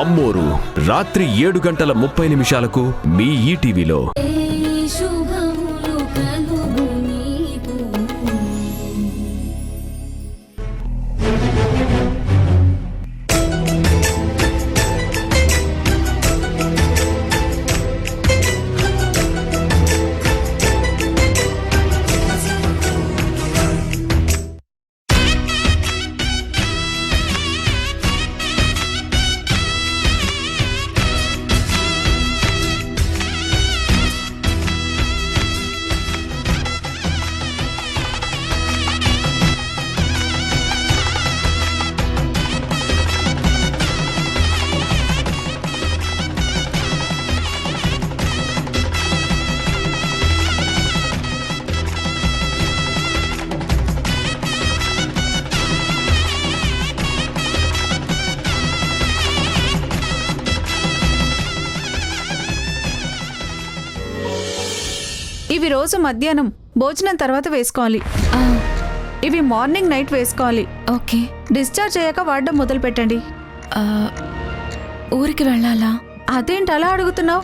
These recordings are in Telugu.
అమ్మోరు రాత్రి 7:30 మీ ఈటీవీలో. ఇవి రోజు మధ్యాహ్నం భోజనం తర్వాత వేసుకోవాలి. ఇవి మార్నింగ్ నైట్ వేసుకోవాలి. ఓకే. డిశ్చార్జ్ అయ్యాక వాడడం మొదలు పెట్టండి. ఊరికి వెళ్ళాలా? అదేంటి అలా అడుగుతున్నావు?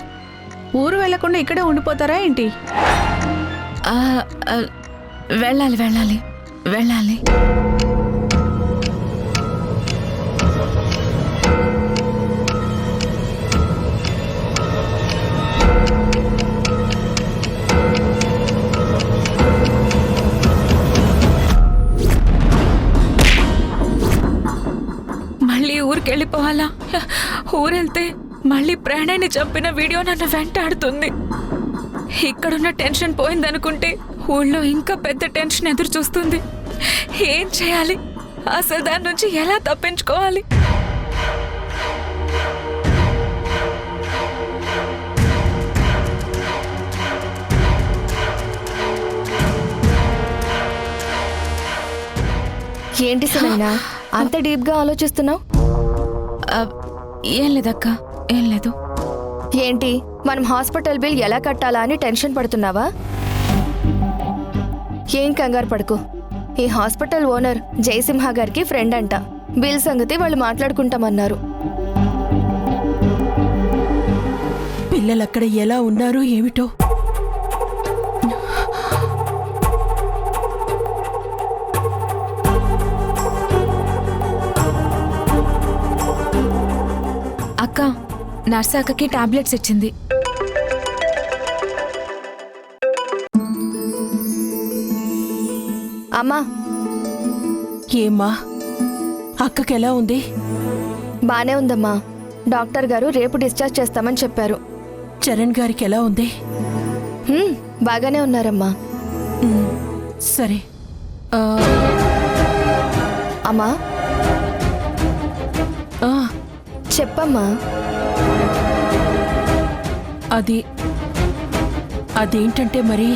ఊరు వెళ్లకుండా ఇక్కడే ఉండిపోతారా ఏంటి? వెళ్ళాలి వెళ్ళాలి వెళ్ళాలి. ఊరికెళ్ళిపోవాలా? ఊరెళ్తే మళ్ళీ ప్రాణాన్ని చంపిన వీడియో నన్ను వెంటాడుతుంది. ఇక్కడున్న టెన్షన్ పోయిందనుకుంటే ఊళ్ళో ఇంకా పెద్ద టెన్షన్ ఎదురు చూస్తుంది. ఏం చేయాలి? అసలు దాని నుంచి ఎలా తప్పించుకోవాలి? ఏంటి సరైనా అంత డీప్ గా ఆలోచిస్తున్నావు? ఏం లేదక్క, ఏం లేదు. ఏంటి మనం హాస్పిటల్ బిల్ ఎలా కట్టాలా అని టెన్షన్ పడుతున్నావా? ఏం కంగారు పడుకు. ఈ హాస్పిటల్ ఓనర్ జయసింహ గారికి ఫ్రెండ్ అంట. బిల్ సంగతి వాళ్ళు మాట్లాడుకుంటామన్నారు. పిల్లలక్కడ ఎలా ఉన్నారు ఏమిటో? అక్క, నర్స్ అక్కకి టాబ్లెట్స్ ఇచ్చింది. అమ్మా. ఏమ్మా, అక్కకి ఎలా ఉంది? బానే ఉందమ్మా. డాక్టర్ గారు రేపు డిశ్చార్జ్ చేస్తామని చెప్పారు. చరణ్ గారికి ఎలా ఉంది? బాగానే ఉన్నారమ్మా. సరే. అమ్మా చెప్పమ్మా. అదేంటంటే మరి.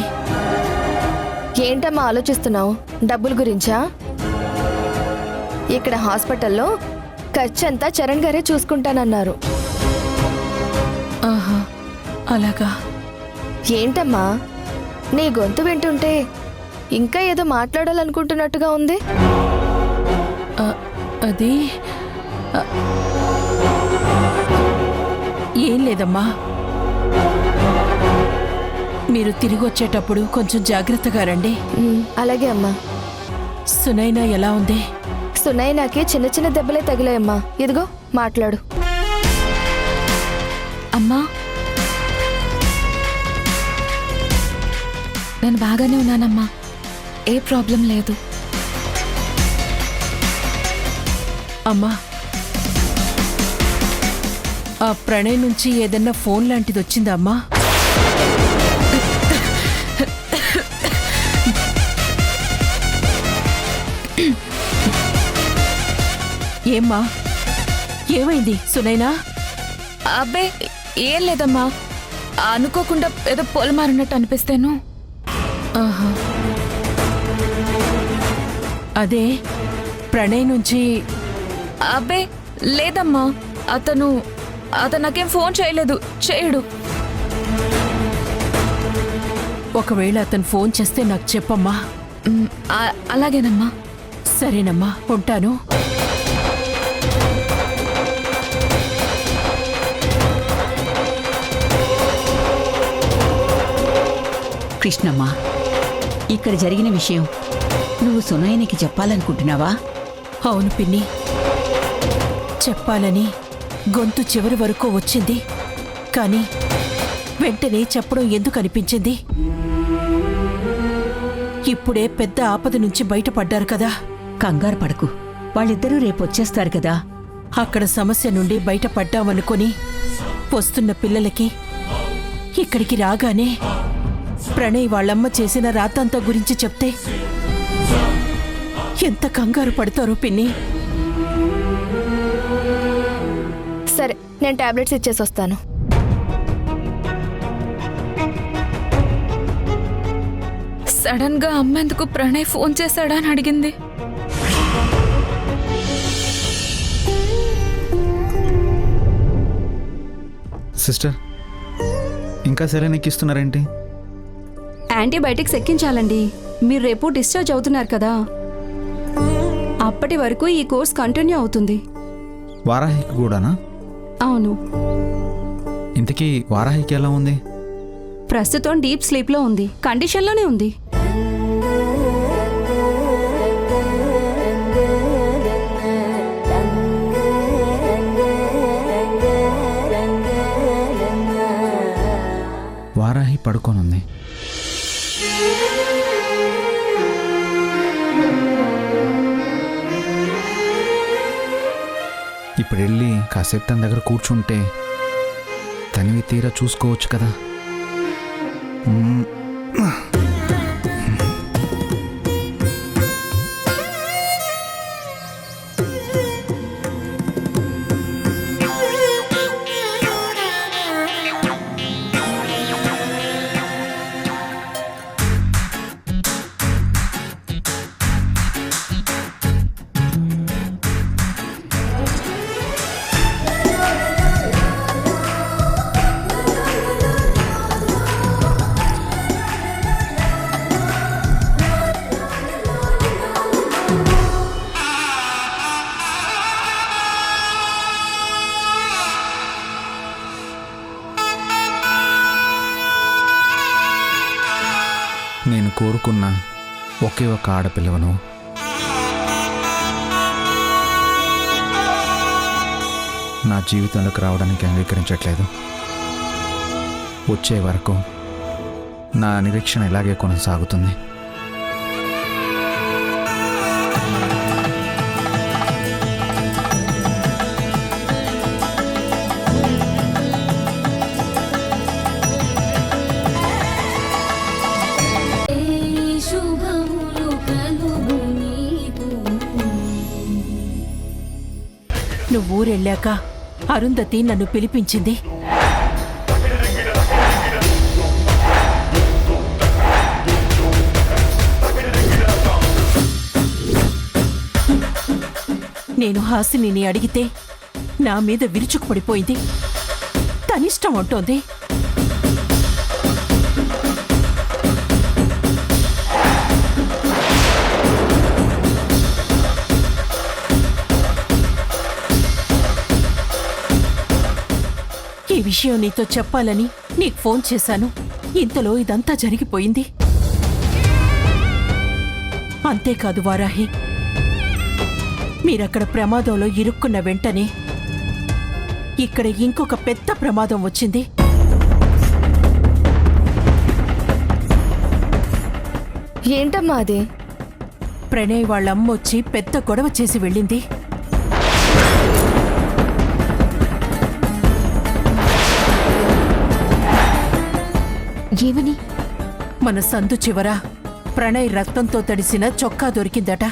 ఏంటమ్మా ఆలోచిస్తున్నావు? డబ్బుల గురించా? ఇక్కడ హాస్పిటల్లో ఖర్చంతా చరణ్ గారే చూసుకుంటానన్నారు. ఆహా, అలాగా. ఏంటమ్మా నీ గొంతు వింటుంటే ఇంకా ఏదో మాట్లాడాలనుకుంటున్నట్టుగా ఉంది. అది ఏం లేదమ్మా. మీరు తిరిగి వచ్చేటప్పుడు కొంచెం జాగ్రత్తగా రండి. అలాగే అమ్మా. సునైనా ఎలా ఉంది? సునైనాకి చిన్న చిన్న దెబ్బలే తగిలాయమ్మా. ఇదిగో మాట్లాడు. అమ్మా, నేను బాగానే ఉన్నానమ్మా, ఏ ప్రాబ్లం లేదు. అమ్మా, ఆ ప్రణయ్ నుంచి ఏదన్నా ఫోన్ లాంటిది వచ్చిందా అమ్మా? ఏమ్మా, ఏమైంది సునైనా? అబ్బే ఏం లేదమ్మా, అనుకోకుండా ఏదో పొలమారినట్టు అనిపిస్తేను. ఆహా, అదే ప్రణయ్ నుంచి. అబ్బే లేదమ్మా, అతను నాకేం ఫోన్ చేయలేదు, చేయడు. ఒకవేళ అతను ఫోన్ చేస్తే నాకు చెప్పమ్మా. అలాగేనమ్మా. సరేనమ్మా, ఉంటాను. కృష్ణమ్మ, ఇక్కడ జరిగిన విషయం నువ్వు సునయనికి చెప్పాలనుకుంటున్నావా? అవును పిన్ని, చెప్పాలని గొంతు చివరి వరకు వచ్చింది. కానీ వెంటనే చెప్పడం ఎందుకు అనిపించింది? ఇప్పుడే పెద్ద ఆపద నుంచి బయటపడ్డారు కదా. కంగారు పడకు, వాళ్ళిద్దరూ రేపు వచ్చేస్తారు కదా. అక్కడ సమస్య నుండి బయటపడ్డామనుకొని వస్తున్న పిల్లలకి ఇక్కడికి రాగానే ప్రణయ్ వాళ్ళమ్మ చేసిన రాతంతా గురించి చెప్తే ఎంత కంగారు పడతారో పిన్ని. సరే, నేను టాబ్లెట్స్ ఇచ్చేసి వస్తాను. సడన్ గా అమ్మ ఎందుకు ప్రణయ్ ఫోన్ చేశాడా అని అడిగింది. సిస్టర్, ఇంకా సెలైన్ ఎక్కిస్తున్నారేంటి? యాంటీబయాటిక్స్ ఎక్కించాలండి. మీరు రేపు డిశ్చార్జ్ అవుతున్నారు కదా, అప్పటి వరకు ఈ కోర్స్ కంటిన్యూ అవుతుంది. వారాహికి కూడానా? అవును, ఇంతకీ వారాహికి ఎలా ఉంది? ప్రస్తుతం డీప్ స్లీప్లో ఉంది, కండిషన్లోనే ఉంది. వారాహి పడుకోనుంది. ఇప్పుడు వెళ్ళి కాసేపు తన దగ్గర కూర్చుంటే తనివి తీరా చూసుకోవచ్చు కదా. నేను కోరుకున్న ఒకే ఒక ఆడపిల్లవను. నా జీవితంలోకి రావడానికి అంగీకరించట్లేదు. వచ్చే వరకు నా నిరీక్షణ ఇలాగే కొనసాగుతుంది. నువ్వు ఊరెళ్ళాక అరుంధతి నన్ను పిలిపించింది. నేను హాసినిని అడిగితే నా మీద విరుచుకుపడిపోయింది. తనిష్టం అంటోంది. ఈ విషయం నీతో చెప్పాలని నీకు ఫోన్ చేశాను. ఇంతలో ఇదంతా జరిగిపోయింది. అంతేకాదు వారాహి, మీరక్కడ ప్రమాదంలో ఇరుక్కున్న వెంటనే ఇక్కడ ఇంకొక పెద్ద ప్రమాదం వచ్చింది. ఏంటమ్మా అది? ప్రణయ్ వాళ్ళ అమ్మొచ్చి పెద్ద గొడవ చేసి వెళ్ళింది. ఏమని? మన సందు చివర ప్రణయ్ రక్తంతో తడిసిన చొక్కా దొరికిందట.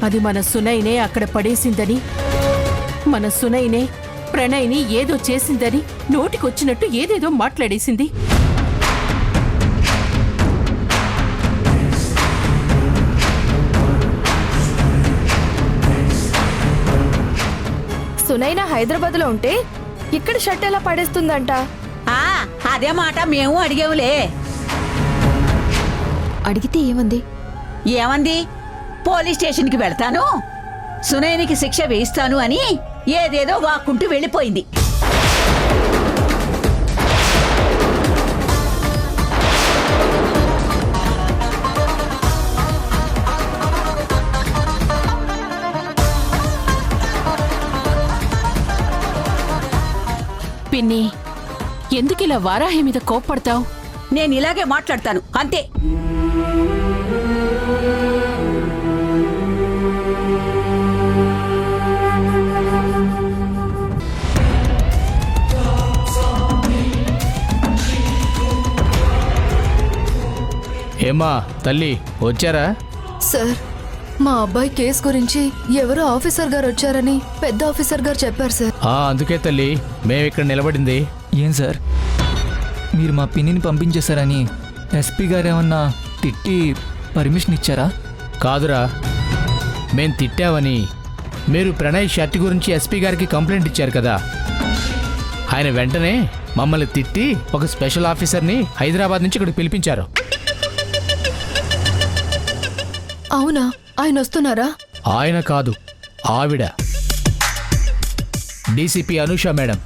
అది మన సునైనే అక్కడ పడేసిందని, మన సునైనే ప్రణయ్ని ఏదో చేసిందని నోటికొచ్చినట్టు ఏదేదో మాట్లాడేసింది. సునైనా హైదరాబాద్లో ఉంటే ఇక్కడ షర్ట్ ఎలా పడేస్తుందంట? అదే మాట మేము అడిగేవులే. అడిగితే ఏమంది? ఏమంది? పోలీస్ స్టేషన్కి వెళ్తాను, సునయనికి శిక్ష వేయిస్తాను అని ఏదేదో వాక్కుంటూ వెళ్ళిపోయింది. పిన్ని, ఎందుకిలా వారాహి మీద కోప్పడతావు? నేను ఇలాగే మాట్లాడతాను అంతే. ఏమ్మా తల్లి వచ్చారా? సార్, మా అబ్బాయి కేసు గురించి ఎవరో ఆఫీసర్ గారు వచ్చారని పెద్ద ఆఫీసర్ గారు చెప్పారు సార్. అందుకే తల్లి మేము ఇక్కడ నిలబడింది. ఏం సార్, మీరు మా పిన్నిని పంపించేశారని ఎస్పీ గారు ఏమన్నా తిట్టి పర్మిషన్ ఇచ్చారా? కాదురా, మేం తిట్టావని మీరు ప్రణయ్ షర్ట్ గురించి ఎస్పీ గారికి కంప్లైంట్ ఇచ్చారు కదా, ఆయన వెంటనే మమ్మల్ని తిట్టి ఒక స్పెషల్ ఆఫీసర్ని హైదరాబాద్ నుంచి ఇక్కడికి పిలిపించారు. అవునా? ఆయన వస్తున్నారా? ఆయన కాదు, ఆవిడ డీసీపీ అనూష మేడం.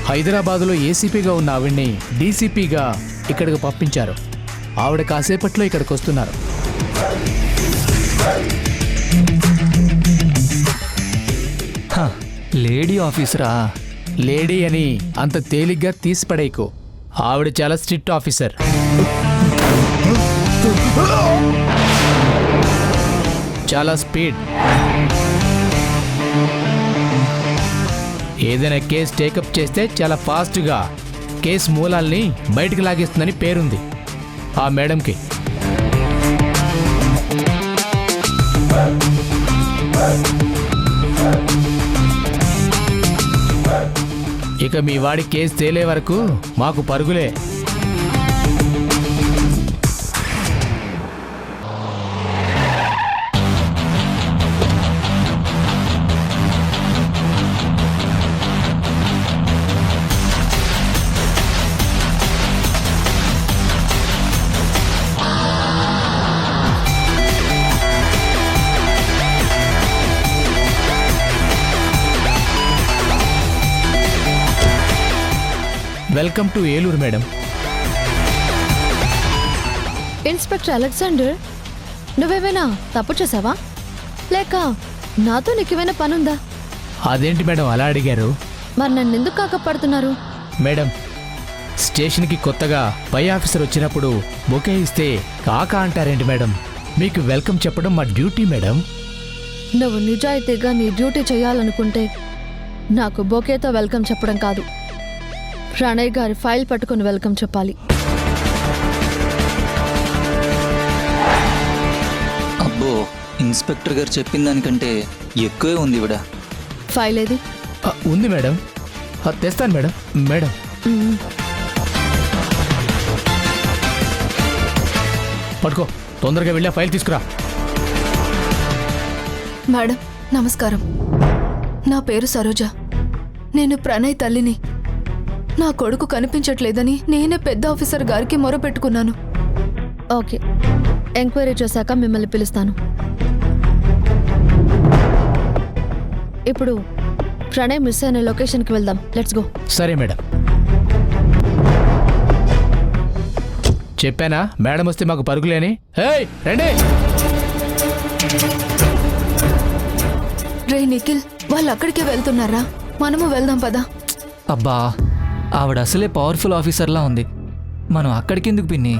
హైదరాబాదులో ఏసీపీగా ఉన్న ఆవిడ్ని డీసీపీగా ఇక్కడికి పంపించారు. ఆవిడ కాసేపట్లో ఇక్కడికి వస్తున్నారు. లేడీ ఆఫీసరా? లేడీ అని అంత తేలిగ్గా తీసిపడేయకు, ఆవిడ చాలా స్ట్రిక్ట్ ఆఫీసర్. చాలా స్పీడ్. ఏదైనా కేసు టేకప్ చేస్తే చాలా ఫాస్ట్గా కేసు మూలాల్ని బయటికి లాగేస్తుందని పేరుంది ఆ మేడంకి. ఇక మీ వాడి కేసు తేలే వరకు మాకు పరుగులే. Welcome to Eluru madam. Inspector Alexander, నువ్వేమైనా తప్పు చేసావా? లేక నాతో నీకేమైనా పనుందా? అదేంటి మేడం అలా అడిగారు? మరి నన్ను ఎందుకు కాకపడుతున్నారు? మేడం, స్టేషన్కి కొత్తగా పై ఆఫీసర్ వచ్చినప్పుడు బొకే ఇస్తే కాకా అంటారేంటి మేడం? మీకు వెల్కమ్ చెప్పడం మా డ్యూటీ మేడం. నువ్వు నిజాయితీగా నీ డ్యూటీ చేయాలనుకుంటే నాకు బొకేతో వెల్కమ్ చెప్పడం కాదు, ప్రణయ్ గారి ఫైల్ పట్టుకుని వెల్కమ్ చెప్పాలి. అబ్బో, ఇన్స్పెక్టర్ గారు చెప్పిన దానికంటే ఎక్కువే ఉంది ఇవిడ. ఫైల్ ఏది? ఉంది మేడం, తెస్తాను మేడం. మేడం పట్టుకో, తొందరగా వెళ్ళి ఫైల్ తీసుకురా. మేడం నమస్కారం, నా పేరు సరోజ, నేను ప్రణయ్ తల్లిని. నా కొడుకు కనిపించట్లేదని నేనే పెద్ద ఆఫీసర్ గారికి మొరపెట్టుకున్నాను. ఓకే, ఎంక్వైరీ చేశాక మిమ్మల్ని పిలుస్తాను. ఇప్పుడు ప్రణయ్ మిస్ అయిన లొకేషన్కి వెళ్దాం. Let's go. సరే మేడం. చెప్పానా మేడం వస్తే మాకు పరుగులేని? ఏయ్ రండి. రే నిఖిల్, వాళ్ళు అక్కడికే వెళ్తున్నారా? మనము వెళ్దాం పదా. అబ్బా, ఆవిడ అసలే పవర్ఫుల్ ఆఫీసర్లా ఉంది, మనం అక్కడికెందుకు పిన్ని?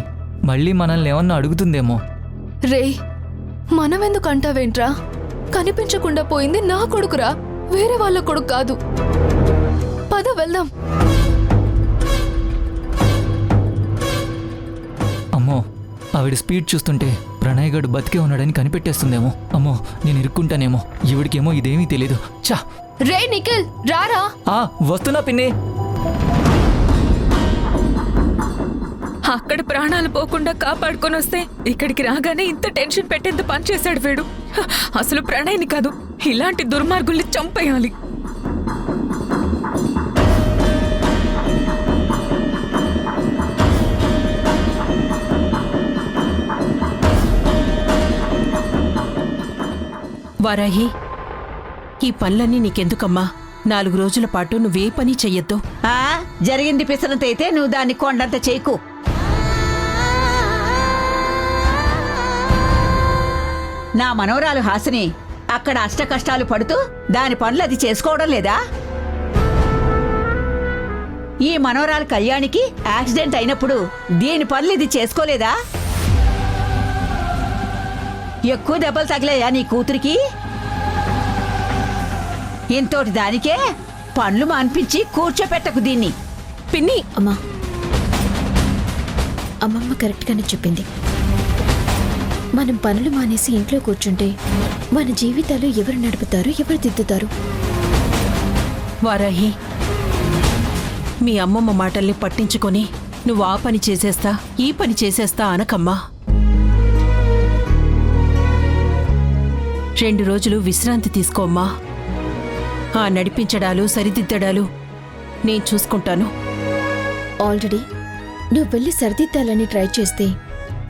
మళ్ళీ మనల్ని ఏమన్నా అడుగుతుందేమో. రే, మనమెందుకు అంటావేంట్రా? కనిపించకుండా పోయింది నా కొడుకురా, వేరే వాళ్ళ కొడుకు కాదు. పద వెళ్దాం. అమ్మో, ఆవిడ స్పీడ్ చూస్తుంటే ప్రణయ్ గడు బతికే ఉన్నాడని కనిపెట్టేస్తుందేమో. అమ్మో, నేను ఇరుక్కుంటానేమో. ఈవిడికేమో ఇదేమీ తెలీదు. చా. రే నిఖిల్, రారా. వస్తున్నా పిన్ని. అక్కడ ప్రాణాలు పోకుండా కాపాడుకొని వస్తే ఇక్కడికి రాగానే ఇంత టెన్షన్ పెట్టేంత పని చేశాడు వీడు. అసలు ప్రణయ్ని కాదు, ఇలాంటి దుర్మార్గుల్ని చంపేయాలి. వారాహి, ఈ పనులన్నీ నీకెందుకమ్మా? 4 రోజుల పాటు నువ్వే పని చెయ్యొద్దు. జరిగింది పిసరంతైతే నువ్వు దాన్ని కొండంత చేయకు. నా మనవరాలు హాసిని అక్కడ అష్ట కష్టాలు పడుతూ దాని పనులు అది చేసుకోవడం లేదా? ఈ మనవరాలు కళ్యాణికి యాక్సిడెంట్ అయినప్పుడు దీని పనులు ఇది చేసుకోలేదా? ఎక్కువ దెబ్బలు తగిలాయా నీ కూతురికి? ఇంతోటి దానికే పనులు మాన్పించి కూర్చోపెట్టకు దీన్ని. పిన్ని, అమ్మా, అమ్మమ్మ కరెక్ట్గానే చెప్పింది. మనం పనులు మానేసి ఇంట్లో కూర్చుంటే మన జీవితాలు ఎవరు నడుపుతారు, ఎవరు దిద్దుతారు? వారాహి, మీ అమ్మమ్మ మాటల్ని పట్టించుకొని నువ్వు ఆ పని చేసేస్తా, ఈ పని చేసేస్తా అనకమ్మా. 2 రోజులు విశ్రాంతి తీసుకోమ్మా. ఆ నడిపించడాలు, సరిదిద్దడాలు నేను చూసుకుంటాను. ఆల్రెడీ నువ్వు వెళ్ళి సరిదిద్దాలని ట్రై చేస్తే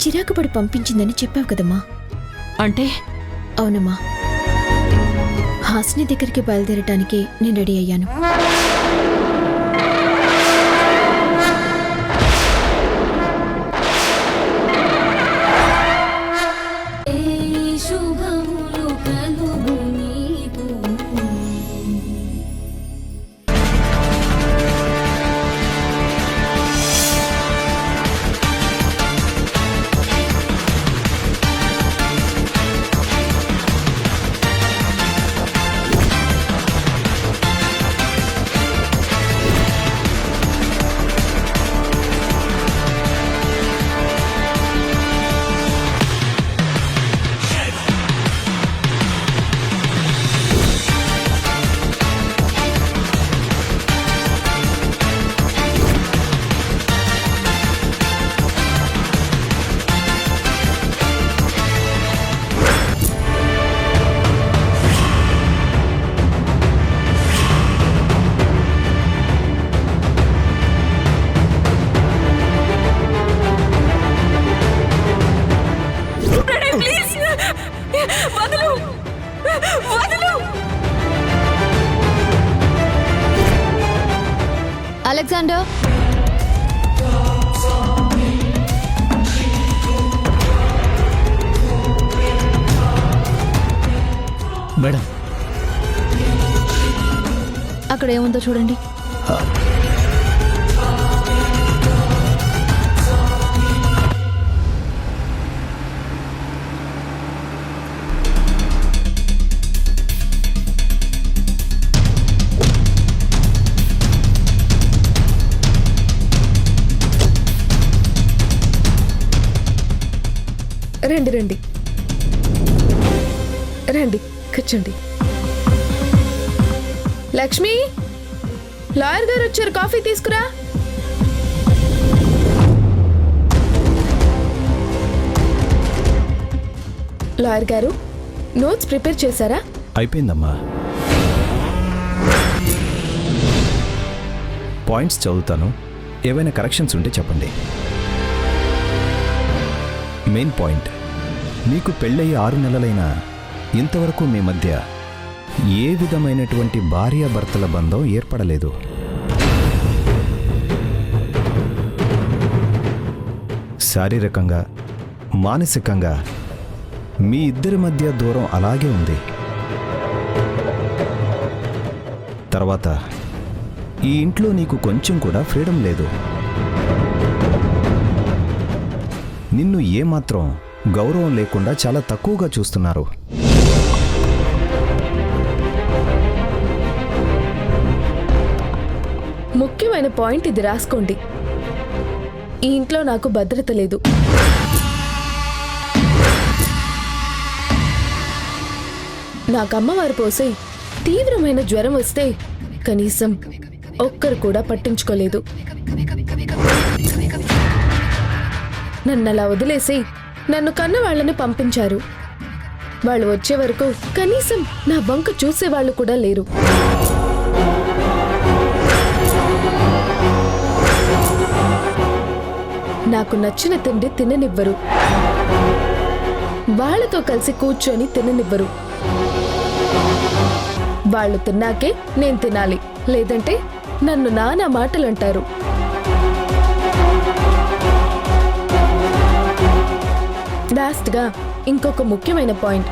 చిరాకుపడి పంపించిందని చెప్పావు కదమ్మా. అంటే? అవునమ్మా, హాసిని దగ్గరికి బయలుదేరటానికి నేను రెడీ అయ్యాను. అలెగ్జాండర్, మేడం, అక్కడ ఏముందో చూడండి. రండి రండి రండి, కూర్చోండి. లక్ష్మి, లాయర్ గారు వచ్చారు, కాఫీ తీసుకురా. లాయర్ గారు, నోట్స్ ప్రిపేర్ చేశారా? అయిపోయిందమ్మా. పాయింట్స్ చదువుతాను, ఏవైనా కరెక్షన్స్ ఉంటే చెప్పండి. మెయిన్ పాయింట్, మీకు పెళ్ళయి 6 నెలలైనా ఇంతవరకు మీ మధ్య ఏ విధమైనటువంటి భార్యాభర్తల బంధం ఏర్పడలేదు. శారీరకంగా, మానసికంగా మీ ఇద్దరి మధ్య దూరం అలాగే ఉంది. తర్వాత ఈ ఇంట్లో నీకు కొంచెం కూడా ఫ్రీడమ్ లేదు. నిన్ను ఏమాత్రం గౌరవం లేకుండా చాలా తక్కువగా చూస్తున్నారు. ముఖ్యమైన పాయింట్ ఇది, రాసుకోండి. ఈ ఇంట్లో నాకు భద్రత లేదు. నాకు అమ్మవారు పోసి తీవ్రమైన జ్వరం వస్తే కనీసం ఒక్కరు కూడా పట్టించుకోలేదు. నన్ను అలా వదిలేసి నన్ను కన్న వాళ్ళని పంపించారు. వాళ్ళు వచ్చే వరకు కనీసం నా వంక చూసేవాళ్ళు కూడా లేరు. నాకు నచ్చిన తిండి తిననివ్వరు, వాళ్ళతో కలిసి కూర్చొని తిననివ్వరు. వాళ్ళు తిన్నాకే నేను తినాలి, లేదంటే నన్ను నానా మాటలంటారు. లాస్ట్గా ఇంకొక ముఖ్యమైన పాయింట్.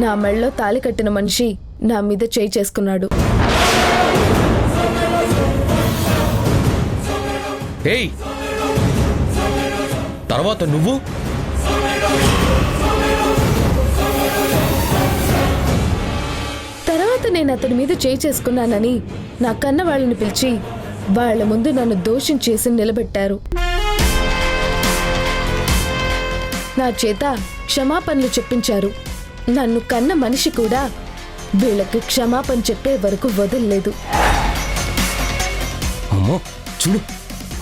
నా మెళ్ళలో తాళి కట్టిన మనిషి నా మీద చేయి చేసుకున్నాడు. ఏయ్, తర్వాత నువ్వు తర్వాత నేను అతడి మీద చేయి చేసుకున్నానని నా కన్న వాళ్ళని పిలిచి వాళ్ళ ముందు నన్ను దోషం చేసి నిలబెట్టారు. నా చేత క్షమాపణలు చెప్పించారు. నన్ను కన్న మనిషి కూడా వీళ్ళకి క్షమాపణ చెప్పే వరకు వదలలేదు. అమ్మో చూడు,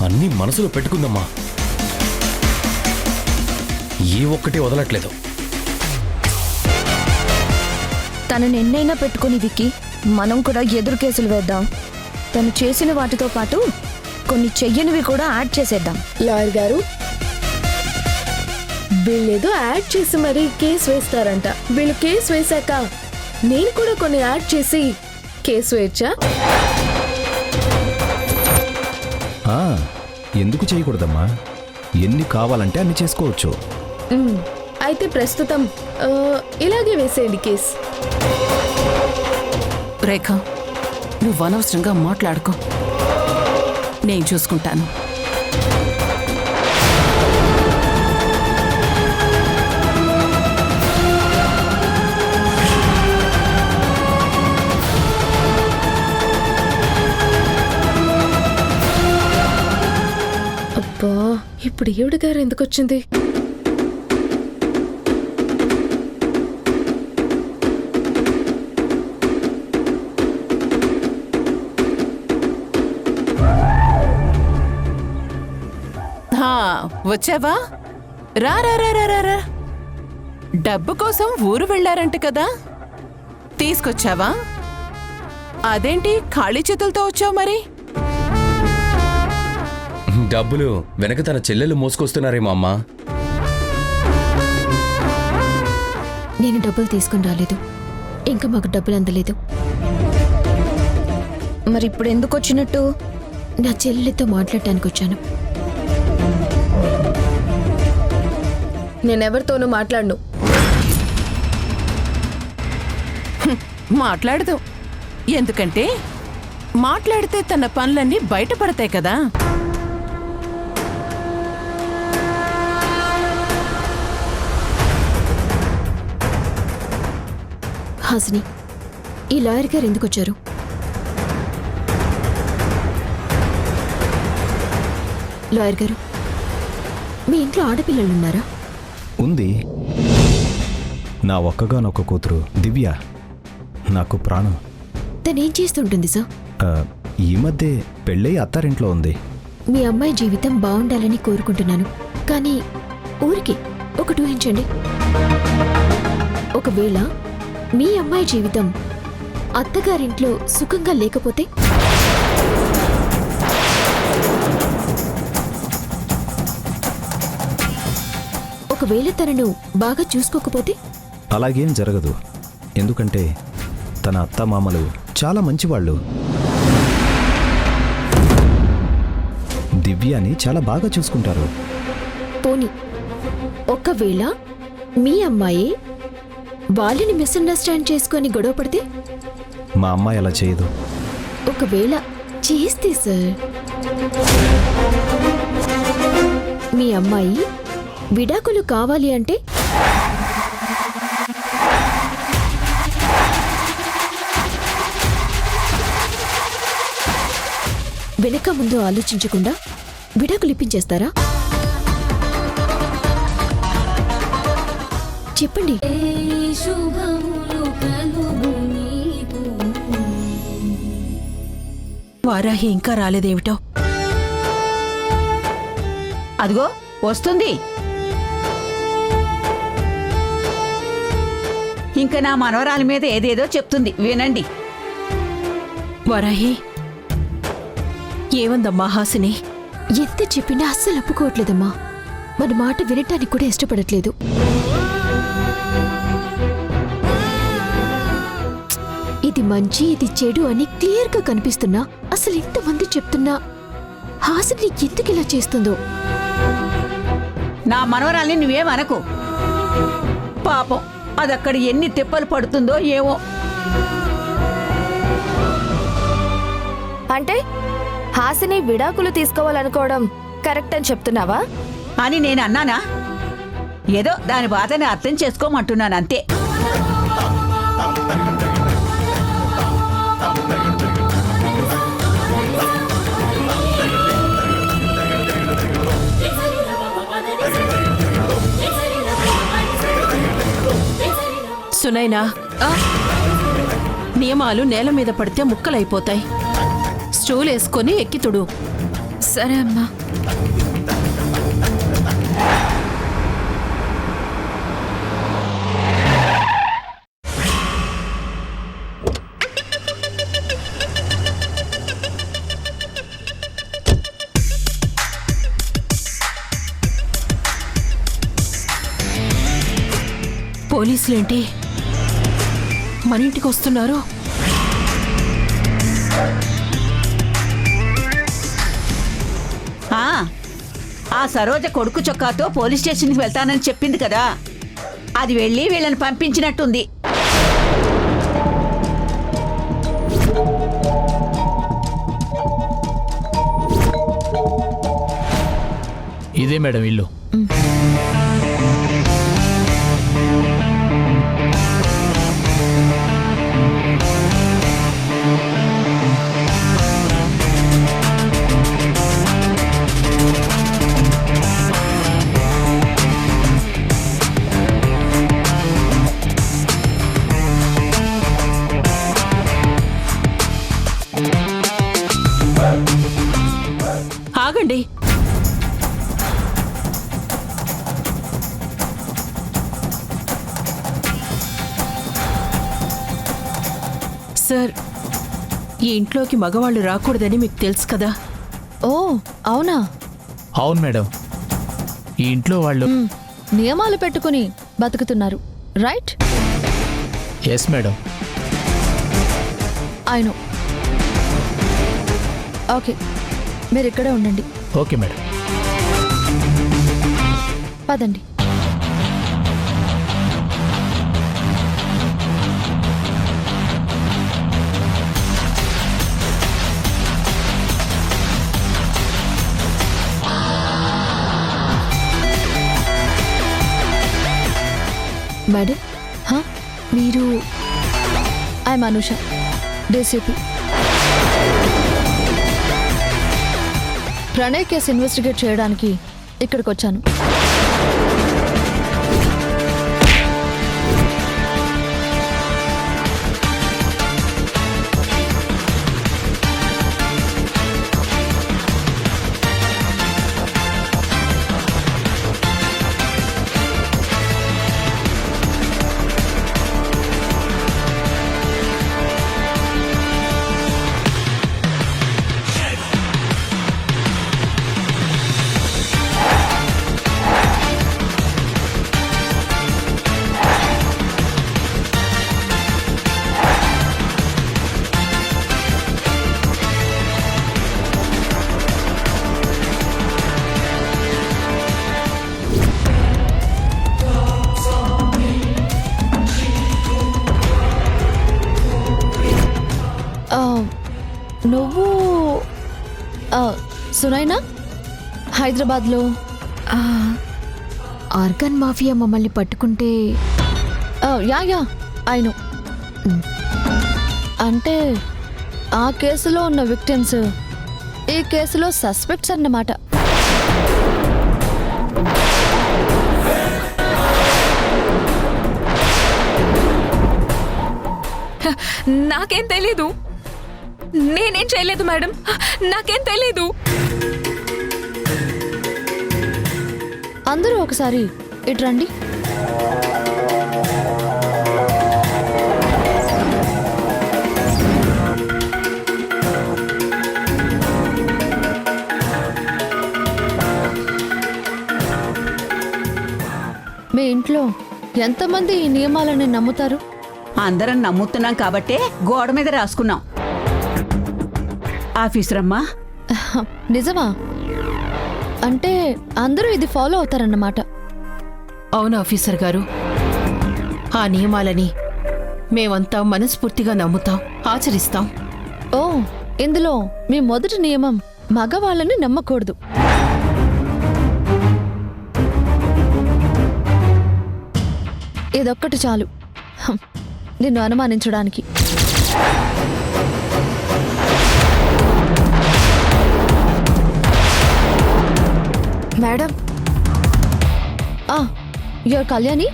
అన్నీ మనసులో పెట్టుకుందమ్మా, ఏ ఒక్కటి వదలట్లేదు. తనను ఎన్నైనా పెట్టుకుని విక్కి, మనం కూడా ఎదురు కేసులు వేద్దాం. తను చేసిన వాటితో పాటు కొన్ని చెయ్యనివి కూడా యాడ్ చేసేద్దాం. లాయర్ గారు, వీళ్ళేదో యాడ్ చేసి మరీ కేసు వేస్తారంట. వీళ్ళు కేసు వేశాక నేను కూడా కొన్ని యాడ్ చేసి కేసు వేయచ్చా? ఎందుకు చేయకూడదమ్మా? ఎన్ని కావాలంటే అన్ని చేసుకోవచ్చు. అయితే ప్రస్తుతం ఇలాగే వేసేయండి కేసు. రేఖ, నువ్వు అనవసరంగా మాట్లాడుకో, నేను చూసుకుంటాను. అబ్బా, ఇప్పుడు ఈవిడ గారు ఎందుకు వచ్చింది? వచ్చావా? రా రా రా రా రా రా. డబ్బు కోసం ఊరు వెళ్ళారంట కదా, తీసుకొచ్చావా? అదేంటి ఖాళీ చేతులతో వచ్చావు మరి? డబ్బులు వెనక తన చెల్లెలు మోసుకొస్తున్నారేమో అమ్మా. నేను డబ్బులు తీసుకుని రాలేదు, ఇంకా మాకు డబ్బులు అందలేదు. మరి ఇప్పుడు ఎందుకు వచ్చినట్టు? నా చెల్లెలితో మాట్లాడటానికి వచ్చాను. నేనెవరితోనూ మాట్లాడను. మాట్లాడదు, ఎందుకంటే మాట్లాడితే తన పనులన్నీ బయటపడతాయి కదా. హాసిని, ఈ లాయర్ గారు ఎందుకు వచ్చారు? లాయర్ గారు, మీ ఇంట్లో ఆడపిల్లలున్నారా? ఉంది. నా ఒక్కగానొక్క కూతురు దివ్య, నాకు ప్రాణం. తనేం చేస్తుంటుంది సార్? ఈ మధ్య పెళ్ళై అత్తారింట్లో ఉంది. మీ అమ్మాయి జీవితం బాగుండాలని కోరుకుంటున్నాను, కానీ ఊరికి ఒకటి ఊహించండి. ఒకవేళ మీ అమ్మాయి జీవితం అత్తగారింట్లో సుఖంగా లేకపోతే? ఒకవేళ తనను బాగా చూసుకోకపోతే? అలాగేం జరగదు, ఎందుకంటే తన అత్తమామలు చాలా మంచివాళ్ళు. దివ్యాని చాలా బాగా చూసుకుంటారు. పోనీ ఒకవేళ మీ అమ్మాయి వాళ్ళని మిస్అండర్స్టాండ్ చేసుకొని గొడవ పడితే? మా అమ్మాయి అలా చేయదు. ఒకవేళ చేస్తే సార్, మీ అమ్మాయి విడాకులు కావాలి అంటే? వెనక ముందు ఆలోచించకుండా విడాకులు ఇప్పించేస్తారా? చెప్పండి. వారాహి ఇంకా రాలేదేమిటో? అదిగో వస్తుంది. ఇంకా నా మనవరాలి మీద ఏదేదో చెప్తుంది, వినండి. వారాహి, ఏమందమ్మా హాసిని? ఎంత చెప్పినా అస్సలు ఒప్పుకోవట్లేదమ్మా. మన మాట వినటానికి కూడా ఇష్టపడట్లేదు. మంచి ఇది చెడు అని క్లియర్ గా కనిపిస్తున్నా అసలు ఇంతమంది చెప్తున్నా హాసిని ఎందుకు ఇలా చేస్తుందో. నా మనవరాల్ని నువ్వేమనకు. పాపం అదక్కడ ఎన్ని తిప్పలు పడుతుందో ఏమో. అంటే హాసిని విడాకులు తీసుకోవాలనుకోవడం కరెక్ట్ అని చెప్తున్నావా? అని నేను అన్నానా? ఏదో దాని బాధని అర్థం చేసుకోమంటున్నాను అంతే. సునైనా, నియమాలు నేల మీద పడితే ముక్కలైపోతాయి. స్టూల్ వేసుకొని ఎక్కితుడు. సరే అమ్మా. పోలీసులేంటి మన ఇంటికి వస్తున్నారు? ఆ సరోజ కొడుకు చొక్కాతో పోలీస్ స్టేషన్కి వెళ్తానని చెప్పింది కదా, అది వెళ్ళి వీళ్ళని పంపించినట్టుంది. ఇదే మేడం ఇల్లు. ఆగండి. సార్, ఈ ఇంట్లోకి మగవాళ్ళు రాకూడదని మీకు తెలుసు కదా? ఓ అవునా? అవును మేడం, ఈ ఇంట్లో వాళ్ళు నియమాలు పెట్టుకుని బతుకుతున్నారు, రైట్? Yes madam. అయినో. ఓకే, మీరు ఇక్కడే ఉండండి. Okay madam. పదండి. మేడం, మీరు? I'm Anusha, DCP. ప్రణయ్ కేసు ఇన్వెస్టిగేట్ చేయడానికి ఇక్కడికి వచ్చాను. నువ్వు సునైనా? హైదరాబాద్లో ఆర్గన్ మాఫియా మమ్మల్ని పట్టుకుంటే యా ఐ నో. అంటే ఆ కేసులో ఉన్న విక్టిమ్స్ ఈ కేసులో సస్పెక్ట్స్ అన్నమాట. నాకేం తెలీదు. నేనేం చేయలేదు మేడం, నాకేం తెలీదు. అందరూ ఒకసారి ఇటు రండి. మీ ఇంట్లో ఎంతమంది ఈ నియమాలని నమ్ముతారు? అందరం నమ్ముతున్నాం కాబట్టే గోడ మీద రాసుకున్నాం. ఆఫీసర్ అమ్మా, నిజమా? అంటే అందరూ ఇది ఫాలో అవుతారన్నమాట. అవును ఆఫీసర్ గారు, ఆ నియమాలని మేమంతా మనస్ఫూర్తిగా నమ్ముతాం, ఆచరిస్తాం. ఓ, ఇందులో మీ మొదటి నియమం మగవాళ్ళని నమ్మకూడదు. ఇదొక్కటి చాలు నిన్ను అనుమానించడానికి. మేడం, యువర్ కళ్యాణి,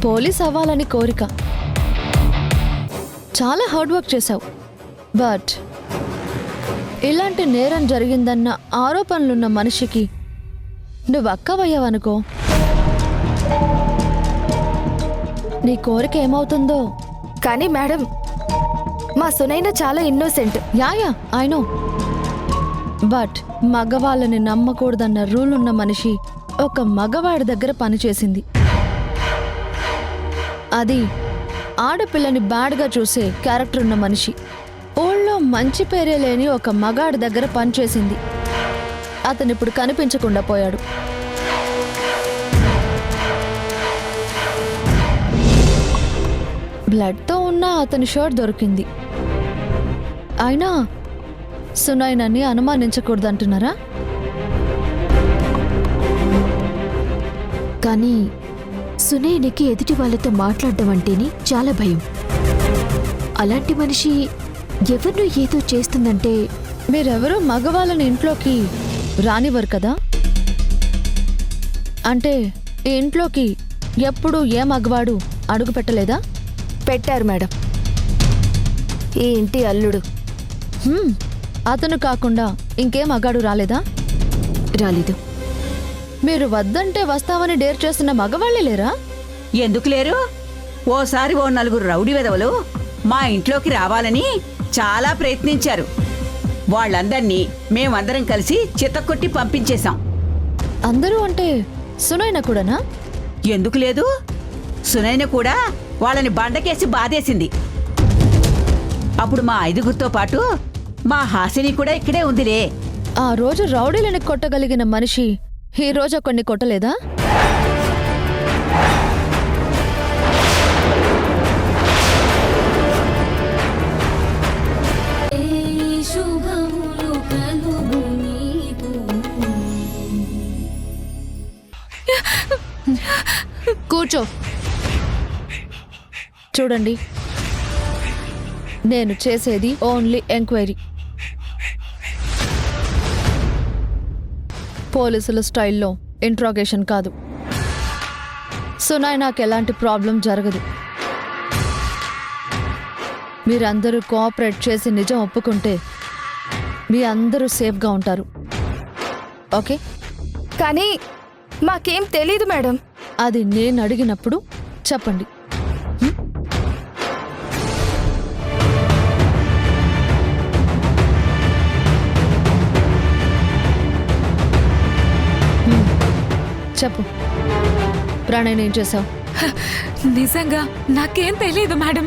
పోలీస్ అవ్వాలని కోరిక. చాలా హార్డ్ వర్క్ చేశావు. బట్ ఇలాంటి నేరం జరిగిందన్న ఆరోపణలున్న మనిషికి నువ్వు అక్కవయ్యావనుకో, నీ కోరిక ఏమవుతుందో. కానీ మేడం, మా సునైన చాలా ఇన్నోసెంట్. యాయా ఐ నో. బట్ మగవాళ్ళని నమ్మకూడదన్న రూల్ ఉన్న మనిషి ఒక మగవాడి దగ్గర పనిచేసింది. అది ఆడపిల్లని బ్యాడ్గా చూసే క్యారెక్టర్ ఉన్న మనిషి. ఊళ్ళో మంచి పేరే లేని ఒక మగాడి దగ్గర పనిచేసింది. అతను ఇప్పుడు కనిపించకుండా పోయాడు. బ్లడ్తో ఉన్న అతని షర్ట్ దొరికింది. అయినా సునైనని అనుమానించకూడదంటున్నారా? కానీ సునైనకి ఎదుటి వాళ్ళతో మాట్లాడడం అంటేనే చాలా భయం. అలాంటి మనిషి ఎవరినో ఏదో చేస్తుందంటే మీరెవరూ మగవాళ్ళని ఇంట్లోకి రానివ్వరు కదా? అంటే ఈ ఇంట్లోకి ఎప్పుడు ఏ మగవాడు అడుగు పెట్టలేదా? పెట్టారు మేడం. ఈ ఇంటి అల్లుడు. అతను కాకుండా ఇంకే మగాడు రాలేదా? రాలేదు. మీరు వద్దంటే వస్తామని డేర్ చేస్తున్న మగవాళ్లే లేరా? ఎందుకు లేరు? ఓసారి ఓ నలుగురు రౌడీ వెధవలు మా ఇంట్లోకి రావాలని చాలా ప్రయత్నించారు. వాళ్ళందర్నీ మేమందరం కలిసి చితక్కొట్టి పంపించేశాం. అందరూ అంటే సునైన కూడానా? ఎందుకు లేదు? సునైన కూడా వాళ్ళని బండకేసి బాధేసింది. అప్పుడు మా ఐదుగురితో పాటు మా హాసిని కూడా ఇక్కడే ఉందిలే. ఆ రోజు రౌడీలని కొట్టగలిగిన మనిషి ఈ రోజు కొన్ని కొట్టలేదా? కూర్చో. చూడండి, నేను చేసేది ఓన్లీ ఎంక్వైరీ. పోలీసుల స్టైల్లో ఇంట్రాగేషన్ కాదు. సునైనాకి ఎలాంటి ప్రాబ్లం జరగదు. మీరందరూ కోఆపరేట్ చేసి నిజం ఒప్పుకుంటే మీ అందరూ సేఫ్గా ఉంటారు. ఓకే? కానీ మాకేం తెలీదు మేడం. అది నేను అడిగినప్పుడు చెప్పండి. చెప్పు, ప్రణయ్ ఏం చేశావు? నిజంగా నాకేం తెలీదు మేడం.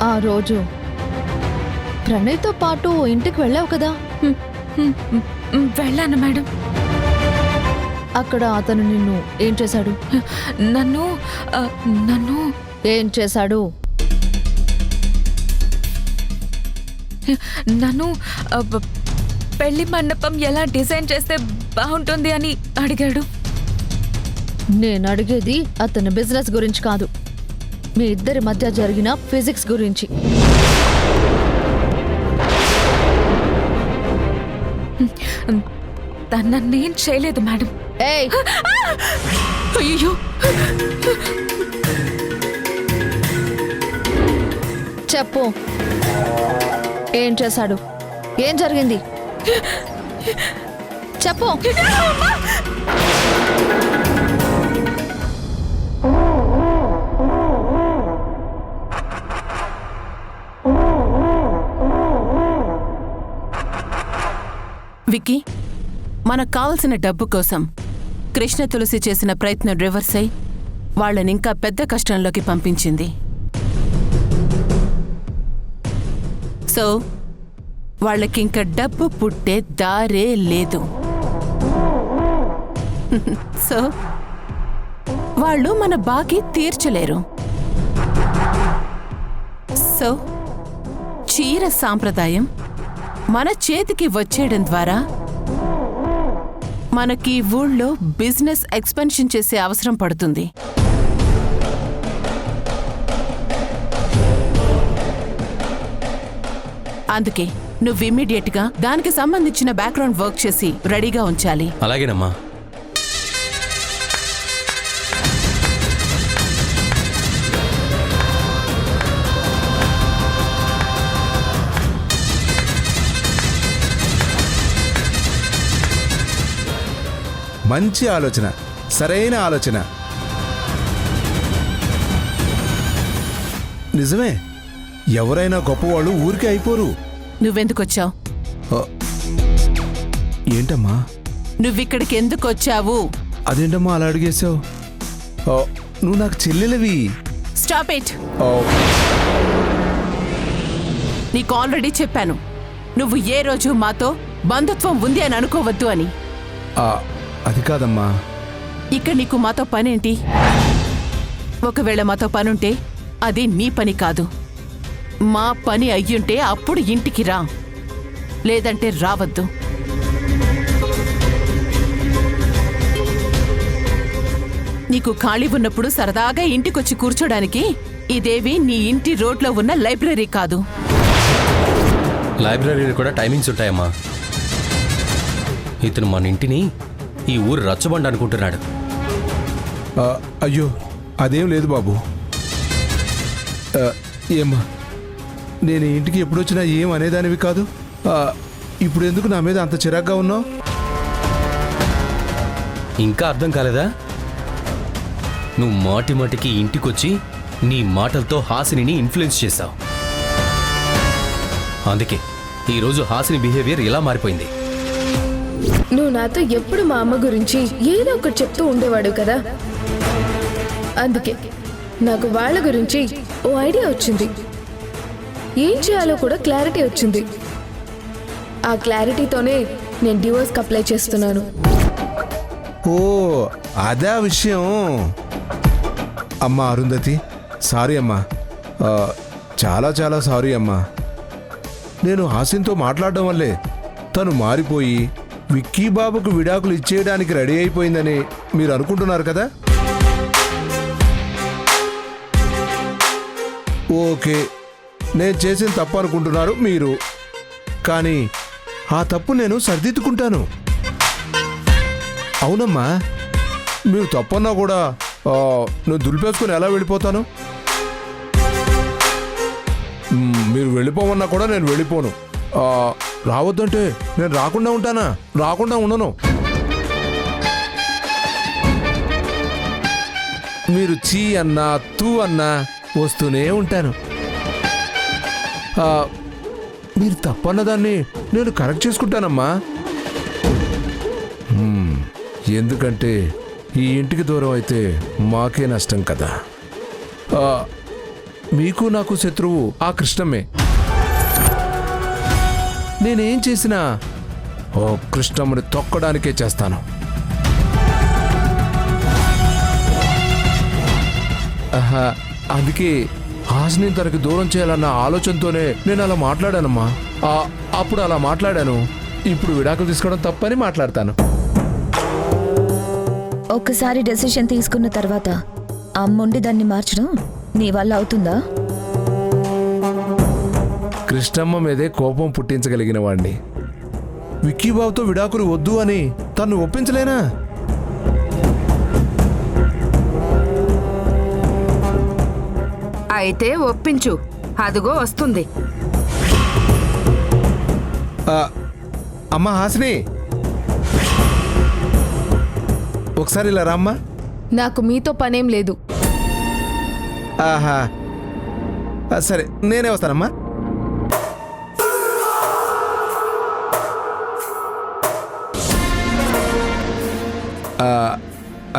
ఆ రోజు ప్రణయ్తో పాటు ఇంటికి వెళ్ళావు కదా? వెళ్ళాను మేడం. అక్కడ అతను నిన్ను ఏం చేశాడు? నన్ను ఏం చేశాడు? నన్ను పెళ్లి మండపం ఎలా డిజైన్ చేస్తే బాగుంటుంది అని అడిగాడు. నేను అడిగేది అతని బిజినెస్ గురించి కాదు, మీ ఇద్దరి మధ్య జరిగిన ఫిజిక్స్ గురించి. తనేం చేయలేదు మేడం. ఏయ్, అయ్యో, చెప్పు, ఏం చేశాడు? ఏం జరిగింది? చెప్పు. విక్కీ, మనకు కావలసిన డబ్బు కోసం కృష్ణ తులసి చేసిన ప్రయత్నం రివర్స్ అయి వాళ్ళనింకా పెద్ద కష్టంలోకి పంపించింది. సో వాళ్ళకింక డబ్బు పుట్టే దారే లేదు. సో వాళ్ళు మన బాకీ తీర్చలేరు. సో చీర సాంప్రదాయం మన చేతికి వచ్చేయడం ద్వారా మనకి ఊళ్ళో బిజినెస్ ఎక్స్పెన్షన్ చేసే అవసరం పడుతుంది. అందుకే నువ్వు ఇమ్మీడియట్గా దానికి సంబంధించిన బ్యాక్గ్రౌండ్ వర్క్ చేసి రెడీగా ఉంచాలి. అలాగేనమ్మా. మంచి ఆలోచన, సరైన ఆలోచన. నిజమే, ఎవరైనా గొప్పవాళ్ళు ఊరికే అయిపోరు. నువ్వెందుకొచ్చావు? ఏంటమ్మా? నువ్విక్కడికి ఎందుకొచ్చావు? అదేంటమ్మా అలా అడిగేశావు? నువ్వు నాకు చెల్లెలవి. Stop it. నీకు ఆల్రెడీ చెప్పాను, నువ్వు ఏ రోజు మాతో బంధుత్వం ఉంది అని అనుకోవద్దు అని. అది కాదమ్మా. ఇక్కడ నీకు మాతో పనేంటి? ఒకవేళ మాతో పనుంటే అది నీ పని కాదు. మా పని అయ్యుంటే అప్పుడు ఇంటికి రా, లేదంటే రావద్దు. నీకు ఖాళీ ఉన్నప్పుడు సరదాగా ఇంటికొచ్చి కూర్చోడానికి ఇదేవి నీ ఇంటి రోడ్లో ఉన్న లైబ్రరీ కాదు. లైబ్రరీలు కూడా టైమింగ్స్ ఉంటాయమ్మా. ఇతను మన ఇంటిని ఈ ఊరు రచ్చబండ అనుకుంటున్నాడు. అయ్యో అదేం లేదు బాబు. ఏమ్మా, నేను ఇంటికి ఎప్పుడొచ్చినా ఏం అనేదానివి కాదు. ఇప్పుడు ఎందుకు నా మీద అంత చిరాగ్గా ఉన్నావు? ఇంకా అర్థం కాలేదా? నువ్వు మాటి మాటికి ఇంటికొచ్చి నీ మాటలతో హాసినిని ఇన్ఫ్లుయెన్స్ చేశావు. అందుకే ఈరోజు హాసిని బిహేవియర్ ఇలా మారిపోయింది. నువ్వు నాతో ఎప్పుడు మా అమ్మ గురించి ఏదో ఒకటి చెప్తూ ఉండేవాడు కదా, అందుకే నాకు వాళ్ళ గురించి ఓ ఐడియా వచ్చింది. ఏం చేయాలో కూడా క్లారిటీ వచ్చింది. ఆ క్లారిటీతోనే నేను డివోర్స్కి అప్లై చేస్తున్నాను. ఓ అదా విషయం. అమ్మా అరుంధతి, సారీ అమ్మా, చాలా చాలా సారీ అమ్మా. నేను హాసిన్తో మాట్లాడడం వల్లే తను మారిపోయి విక్కీ బాబుకు విడాకులు ఇచ్చేయడానికి రెడీ అయిపోయిందని మీరు అనుకుంటున్నారు కదా. ఓకే, నేను చేసిన తప్పు అనుకుంటున్నారు మీరు, కానీ ఆ తప్పు నేను సరిదిద్దుకుంటాను. అవునమ్మా, మీరు తప్పన్నా కూడా నేను దులిపేసుకుని ఎలా వెళ్ళిపోతాను? మీరు వెళ్ళిపోమన్నా కూడా నేను వెళ్ళిపోను. రావద్దంటే నేను రాకుండా ఉంటానా? రాకుండా ఉండను. మీరు చీ అన్నా తూ అన్నా వస్తూనే ఉంటాను. మీరు తప్పన్నదాన్ని నేను కరెక్ట్ చేసుకుంటానమ్మా. ఎందుకంటే ఈ ఇంటికి దూరం అయితే మాకే నష్టం కదా. మీకు నాకు శత్రువు ఆ కృష్ణమ్మే. నేనేం చేసినా ఓ కృష్ణమ్మని తొక్కడానికే చేస్తాను. అందుకే హాసిని తనకి దూరం చేయాలన్న ఆలోచనతోనే నేను అలా మాట్లాడానమ్మా. అప్పుడు అలా మాట్లాడాను. ఇప్పుడు విడాకులు తీసుకోవడం తప్పని మాట్లాడతాను. ఒక్కసారి డెసిషన్ తీసుకున్న తర్వాత అమ్ముండి దాన్ని మార్చడం నీ వల్ల అవుతుందా? కృష్ణమ్మ మీదే కోపం పుట్టించగలిగిన వాడిని. విక్కీబాబుతో విడాకులు వద్దు అని తను ఒప్పించలేనా? అయితే ఒప్పించు, అదిగో వస్తుంది. అమ్మా హాసిని, ఒకసారి ఇలా రామ్మా. నాకు మీతో పనేం లేదు. ఆహా, సరే నేనే వస్తానమ్మా.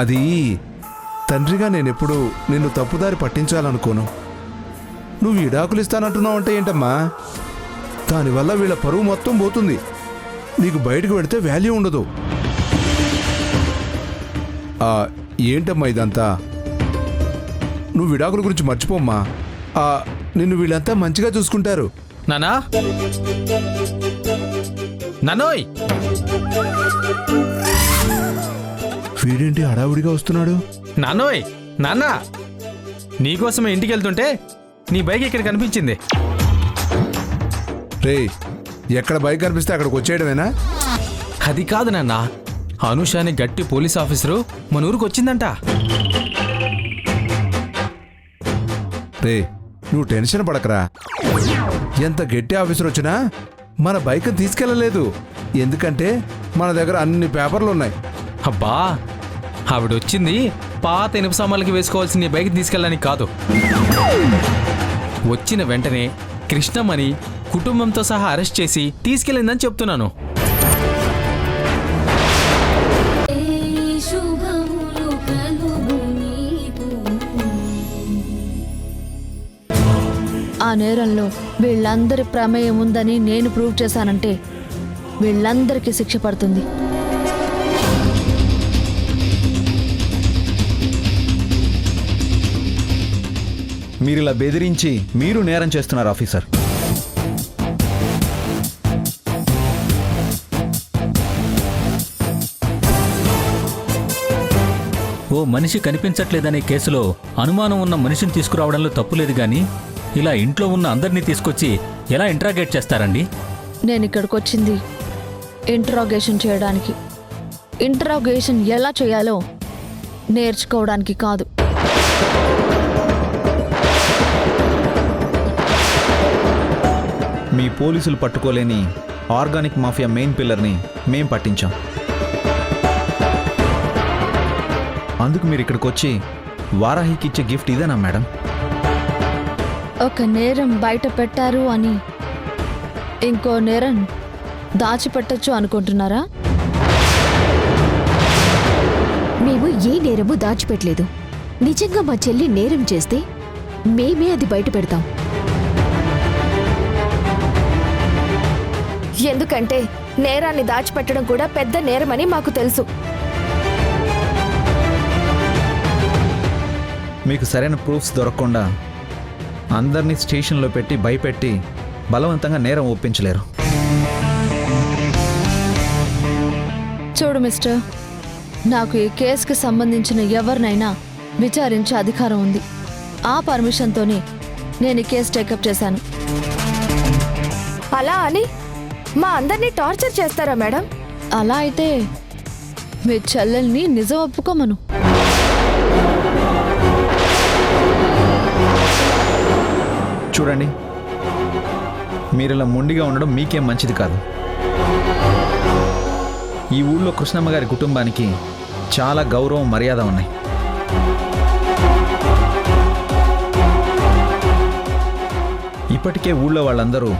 అది తండ్రిగా నేనెప్పుడు నిన్ను తప్పుదారి పట్టించాలనుకోను. నువ్వు విడాకులు ఇస్తానంటున్నావు అంటే ఏంటమ్మా? దానివల్ల వీళ్ళ పరువు మొత్తం పోతుంది. నీకు బయటకు పెడితే వాల్యూ ఉండదు. ఏంటమ్మా ఇదంతా? నువ్వు విడాకుల గురించి మర్చిపోమ్మా. నిన్ను వీళ్ళంతా మంచిగా చూసుకుంటారు. నానా నానోయ్, వీడేంటి హడావుడిగా వస్తున్నాడు? నానోయ్, నాన్న నీకోసమే ఇంటికి వెళ్తుంటే నీ బైక్ ఇక్కడ కనిపించింది. రే, ఎక్కడ బైక్ కనిపిస్తే అక్కడికి వచ్చేయడమేనా? అది కాదు నాన్న, అనుష అనే గట్టి పోలీస్ ఆఫీసరు మన ఊరికి వచ్చిందంట. రే, నువ్వు టెన్షన్ పడకరా. ఎంత గట్టి ఆఫీసర్ వచ్చినా మన బైక్ తీసుకెళ్ళలేదు. ఎందుకంటే మన దగ్గర అన్ని పేపర్లు ఉన్నాయి. అబ్బా, ఆవిడొచ్చింది పాత ఇనుప సామాన్లకి వేసుకోవాల్సిన నీ బైక్ తీసుకెళ్ళడానికి కాదు. వచ్చిన వెంటనే కృష్ణమ్మని కుటుంబంతో సహా అరెస్ట్ చేసి తీసుకెళ్ళిందని చెప్తున్నాను. ఆ నేరంలో వీళ్ళందరి ప్రమేయం ఉందని నేను ప్రూవ్ చేశానంటే వీళ్ళందరికీ శిక్ష పడుతుంది. మీరిలా బెదిరించి మీరు నేరం చేస్తున్నారు ఆఫీసర్. ఓ మనిషి కనిపించట్లేదనే కేసులో అనుమానం ఉన్న మనిషిని తీసుకురావడంలో తప్పులేదు గాని ఇలా ఇంట్లో ఉన్న అందరినీ తీసుకొచ్చి ఎలా ఇంట్రాగేట్ చేస్తారండి? నేను ఇక్కడికి వచ్చింది ఇంట్రాగేషన్ చేయడానికి. ఇంట్రాగేషన్ ఎలా చేయాలో నేర్చుకోవడానికి కాదు. మీ పోలీసులు పట్టుకోలేని ఆర్గానిక్ మాఫియా మెయిన్ పిల్లర్ని మేం పట్టించాం. అందుకు మీరు ఇక్కడికి వచ్చి వారాహికి ఇచ్చే గిఫ్ట్ ఇదేనా మేడం? ఒక నేరం బయట పెట్టారు అని ఇంకో నేరం దాచిపెట్టచ్చు అనుకుంటున్నారా? మేము ఏ నేరము దాచిపెట్టలేదు. నిజంగా మా చెల్లి నేరం చేస్తే మేమే అది బయట పెడతాం. ఎందుకంటే నేరాన్ని దాచిపెట్టడం కూడా పెద్ద నేరమని మాకు తెలుసు. మీకు సరైన ప్రూఫ్స్ దొరకకుండా అందరినీ స్టేషన్లో పెట్టి భయపెట్టి బలవంతంగా నేరం ఒప్పించలేరు. చూడు మిస్టర్, నాకు ఈ కేసుకి సంబంధించిన ఎవరినైనా విచారించే అధికారం ఉంది. ఆ పర్మిషన్తోనే నేను ఈ కేసు టేకప్ చేశాను. అలా అని మా అందరినీ టార్చర్ చేస్తారా మేడం? అలా అయితే మీ చెల్లెల్ని నిజం ఒప్పుకోమను. చూడండి, మీరిలా మొండిగా ఉండడం మీకేం మంచిది కాదు. ఈ ఊళ్ళో కృష్ణమ్మ గారి కుటుంబానికి చాలా గౌరవం, మర్యాద ఉన్నాయి. ఇప్పటికే ఊళ్ళో వాళ్ళందరూ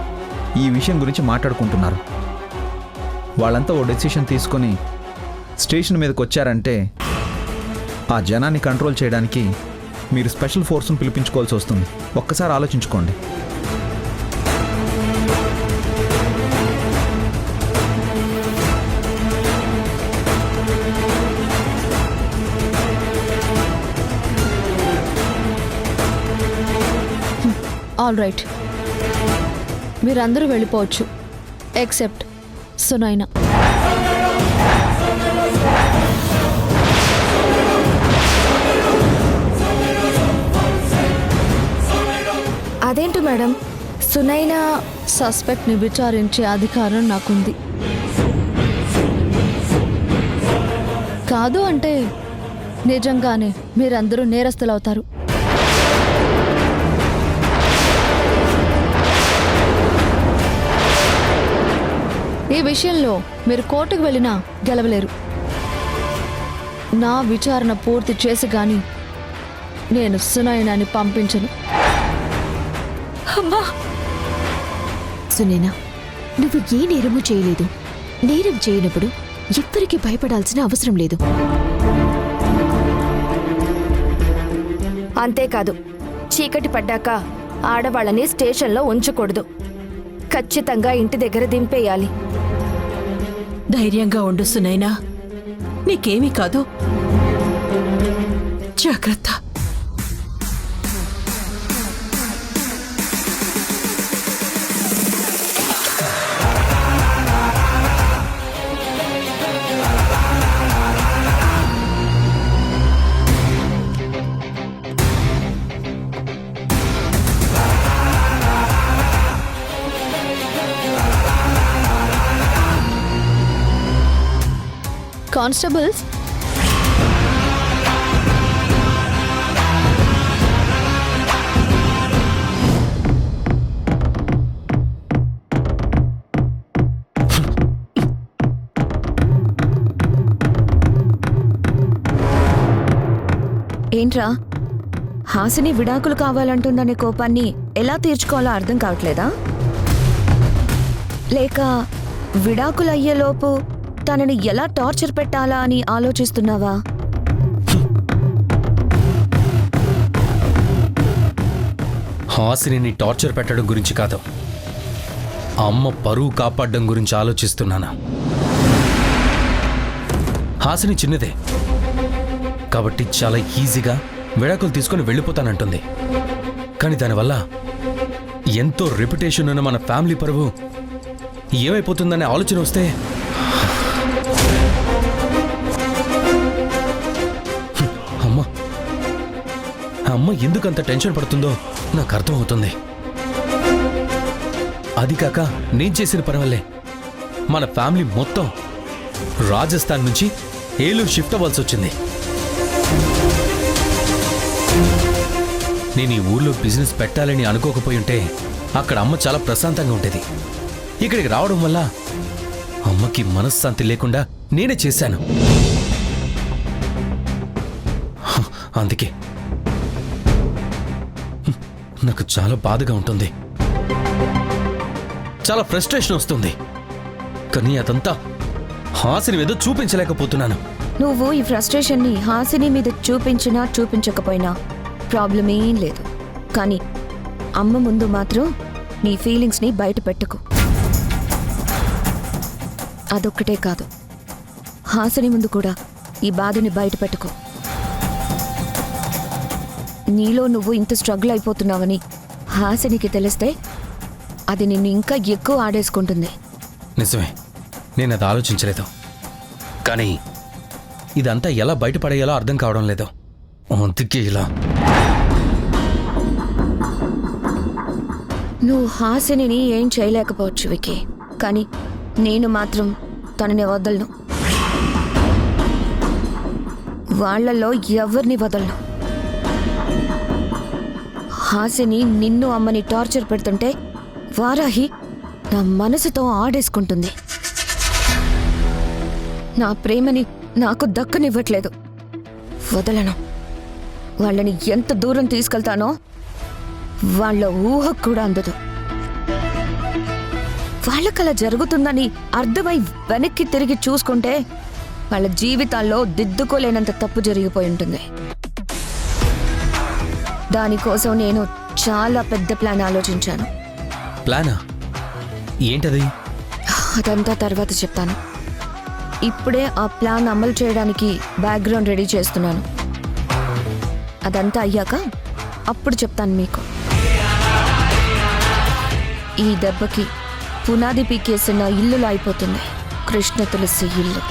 ఈ విషయం గురించి మాట్లాడుకుంటున్నారు. వాళ్ళంతా ఓ డెసిషన్ తీసుకొని స్టేషన్ మీదకి వచ్చారంటే ఆ జనాన్ని కంట్రోల్ చేయడానికి మీరు స్పెషల్ ఫోర్స్ను పిలిపించుకోవాల్సి వస్తుంది. ఒక్కసారి ఆలోచించుకోండి. ఆల్ రైట్, మీరందరూ వెళ్ళిపోవచ్చు ఎక్సెప్ట్ సునైనా. అదేంటి మేడం, సునైనా సస్పెక్ట్ని విచారించే అధికారం నాకుంది. కాదు అంటే నిజంగానే మీరందరూ నేరస్తులవుతారు. ఈ విషయంలో మీరు కోర్టుకు వెళ్ళినా గెలవలేరు. నా విచారణ పూర్తి చేసి గాని నేను సునైనాని పంపించను. సునైనా, నువ్వు ఏ నేరము చేయలేదు. నేరం చేయనప్పుడు ఎవ్వరికి భయపడాల్సిన అవసరం లేదు. అంతేకాదు చీకటి పడ్డాక ఆడవాళ్ళని స్టేషన్లో ఉంచకూడదు. ఖచ్చితంగా ఇంటి దగ్గర దింపేయాలి. ధైర్యంగా ఉండు సునైనా, నీకేమీ కాదు. జాగ్రత్త. కానిస్టేబుల్స్, ఏంట్రా హాసిని విడాకులు కావాలంటుందనే కోపాన్ని ఎలా తీర్చుకోవాలో అర్థం కావట్లేదా? లేక విడాకులు అయ్యేలోపు తనని ఎలా టార్చర్ పెట్టాలా అని ఆలోచిస్తున్నావా? హాసిని టార్చర్ పెట్టడం గురించి కాదు, అమ్మ పరువు కాపాడడం గురించి ఆలోచిస్తున్నాను. హాసిని చిన్నదే కాబట్టి చాలా ఈజీగా విడాకులు తీసుకొని వెళ్ళిపోతానంటుంది. కానీ దానివల్ల ఎంతో రెప్యుటేషన్ ఉన్న మన ఫ్యామిలీ పరువు ఏమైపోతుందనే ఆలోచన వస్తే అమ్మ ఎందుకంత టెన్షన్ పడుతుందో నాకు అర్థమవుతుంది. అది కాక నేను చేసిన పని వల్లే మన ఫ్యామిలీ మొత్తం రాజస్థాన్ నుంచి ఏలూరు షిఫ్ట్ అవ్వాల్సి వచ్చింది. నేను ఈ ఊర్లో బిజినెస్ పెట్టాలని అనుకోకపోయి ఉంటే అక్కడ అమ్మ చాలా ప్రశాంతంగా ఉండేది. ఇక్కడికి రావడం వల్ల అమ్మకి మనశ్శాంతి లేకుండా నేనే చేశాను. అందుకే నాకు చాలా బాధగా ఉంటుంది, చాలా ఫ్రస్ట్రేషన్ వస్తుంది. కానీ అదంతా హాసిని మీద చూపించలేకపోతున్నాను. నువ్వు ఈ ఫ్రస్ట్రేషన్ని హాసిని మీద చూపించినా చూపించకపోయినా ప్రాబ్లం ఏం లేదు. కానీ అమ్మ ముందు మాత్రం నీ ఫీలింగ్స్ని బయట పెట్టుకో. అదొక్కటే కాదు, హాసిని ముందు కూడా ఈ బాధని బయట పెట్టుకో. నీలో నువ్వు ఇంత స్ట్రగుల్ అయిపోతున్నావని హాసినికి తెలిస్తే అది నిన్ను ఇంకా ఎక్కువ ఆడేసుకుంటుంది. నిజమే, నేను అది ఆలోచించలేదు. కానీ ఇదంతా ఎలా బయటపడేయాలో అర్థం కావడం లేదు. అందుకే ఇలా. నువ్వు హాసిని ఏం చేయలేకపోవచ్చు వికీ, కానీ నేను మాత్రం తనని వదలను. వాళ్లలో ఎవరిని వదలను. హాసిని నిన్ను అమ్మని టార్చర్ పెడుతుంటే వారాహి నా మనసుతో ఆడేసుకుంటుంది. నా ప్రేమని నాకు దక్కనివ్వట్లేదు. వదలను. వాళ్ళని ఎంత దూరం తీసుకెళ్తానో వాళ్ళ ఊహకు కూడా అందదు. వాళ్ళకలా జరుగుతుందని అర్థమై వెనక్కి తిరిగి చూసుకుంటే వాళ్ళ జీవితాల్లో దిద్దుకోలేనంత తప్పు జరిగిపోయి ఉంటుంది. దానికోసం నేను చాలా పెద్ద ప్లాన్ ఆలోచించాను. ప్లానా? ఏంటది? అదంతా తర్వాత చెప్తాను. ఇప్పుడే ఆ ప్లాన్ అమలు చేయడానికి బ్యాక్గ్రౌండ్ రెడీ చేస్తున్నాను. అదంతా అయ్యాక అప్పుడు చెప్తాను మీకు. ఈ దెబ్బకి పునాది పీకేసిన ఇల్లులో అయిపోతుంది కృష్ణ తులసి ఇల్లు.